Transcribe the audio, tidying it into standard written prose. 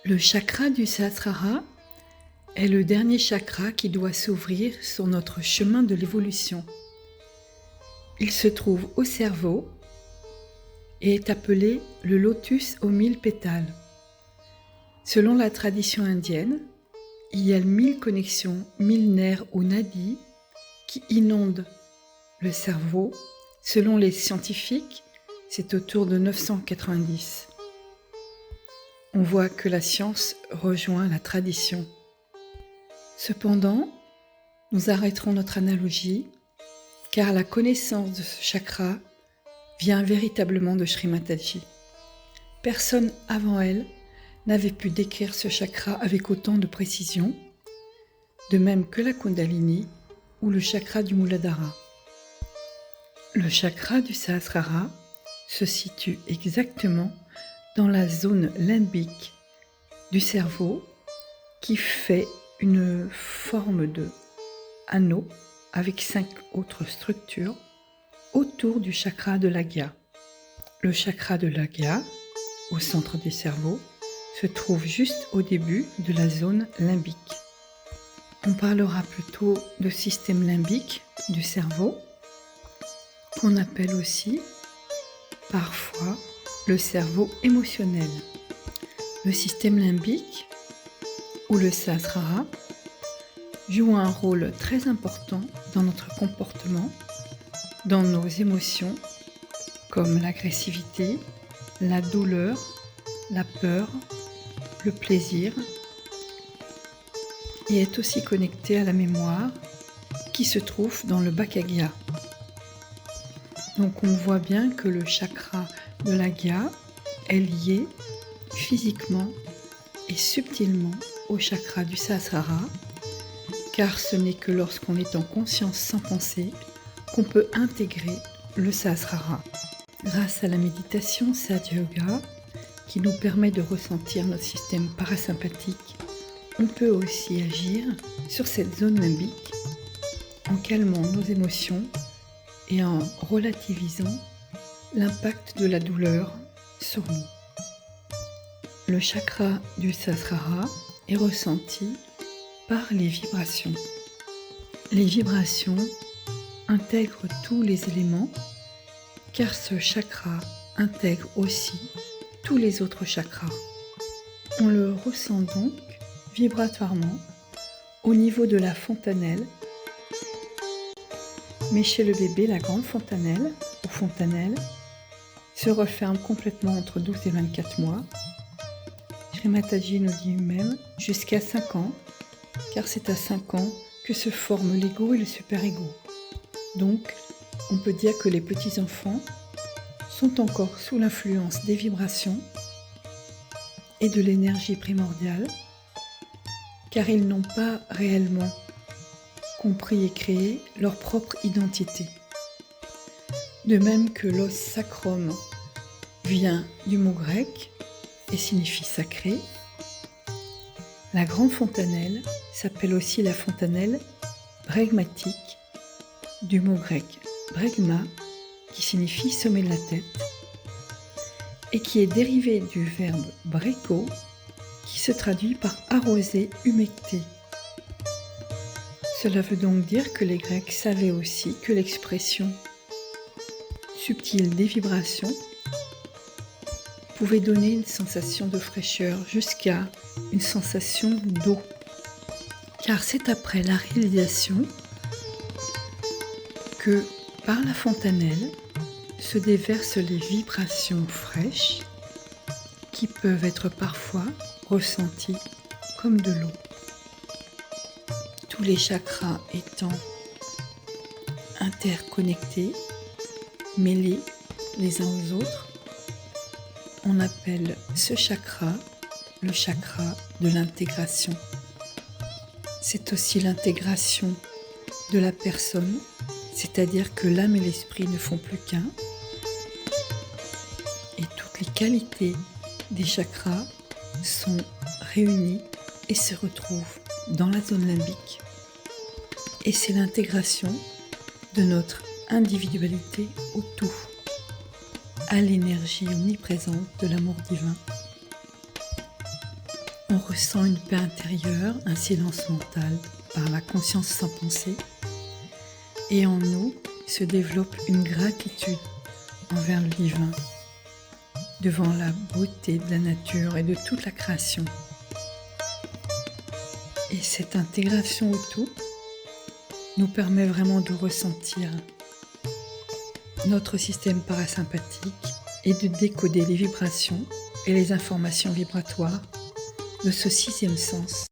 Le chakra du Sahasrara est le dernier chakra qui doit s'ouvrir sur notre chemin de l'évolution. Il se trouve au cerveau et est appelé le lotus aux 1000 pétales. Selon la tradition indienne, il y a 1000 connexions, 1000 nerfs ou nadis qui inondent le cerveau. Selon les scientifiques, c'est autour de 990. On voit que la science rejoint la tradition. Cependant, nous arrêterons notre analogie car la connaissance de ce chakra vient véritablement de Shri Mataji. Personne avant elle n'avait pu décrire ce chakra avec autant de précision, de même que la Kundalini ou le chakra du Muladhara. Le chakra du Sahasrara se situe exactement dans la zone limbique du cerveau qui fait une forme de anneau avec 5 autres structures autour du chakra de l'Agya. Le chakra de l'Agya, au centre du cerveau, se trouve juste au début de la zone limbique. On parlera plutôt de système limbique du cerveau, qu'on appelle aussi parfois le cerveau émotionnel. Le système limbique, ou le Sahasrara, joue un rôle très important dans notre comportement, dans nos émotions, comme l'agressivité, la douleur, la peur, le plaisir, et est aussi connecté à la mémoire qui se trouve dans le Bhakagya. Donc on voit bien que le chakra de l'Agya est lié physiquement et subtilement au chakra du Sahasrara, car ce n'est que lorsqu'on est en conscience sans penser qu'on peut intégrer le Sahasrara. Grâce à la méditation Satya Yoga, qui nous permet de ressentir notre système parasympathique, on peut aussi agir sur cette zone limbique en calmant nos émotions et en relativisant l'impact de la douleur sur nous. Le chakra du Sahasrara est ressenti par les vibrations. Les vibrations intègrent tous les éléments car ce chakra intègre aussi tous les autres chakras. On le ressent donc vibratoirement au niveau de la fontanelle, mais chez le bébé, la grande fontanelle ou fontanelle se referme complètement entre 12 et 24 mois. Shri Mataji nous dit même jusqu'à 5 ans, car c'est à 5 ans que se forment l'ego et le super-ego. Donc, on peut dire que les petits-enfants sont encore sous l'influence des vibrations et de l'énergie primordiale, car ils n'ont pas réellement compris et créé leur propre identité. De même que l'os sacrum vient du mot grec et signifie sacré, la grande fontanelle s'appelle aussi la fontanelle bregmatique du mot grec bregma qui signifie sommet de la tête et qui est dérivé du verbe breko qui se traduit par arroser, humecter. Cela veut donc dire que les Grecs savaient aussi que l'expression subtile des vibrations pouvait donner une sensation de fraîcheur jusqu'à une sensation d'eau. Car c'est après la réalisation que, par la fontanelle, se déversent les vibrations fraîches qui peuvent être parfois ressenties comme de l'eau. Tous les chakras étant interconnectés, mêlés les uns aux autres, on appelle ce chakra le chakra de l'intégration. C'est aussi l'intégration de la personne, c'est-à-dire que l'âme et l'esprit ne font plus qu'un, et toutes les qualités des chakras sont réunies et se retrouvent dans la zone limbique. Et c'est l'intégration de notre individualité au tout, à l'énergie omniprésente de l'amour divin. on ressent une paix intérieure, un silence mental par la conscience sans pensée, et en nous se développe une gratitude envers le divin, devant la beauté de la nature et de toute la création. Et cette intégration au tout nous permet vraiment de ressentir notre système parasympathique et de décoder les vibrations et les informations vibratoires de ce sixième sens.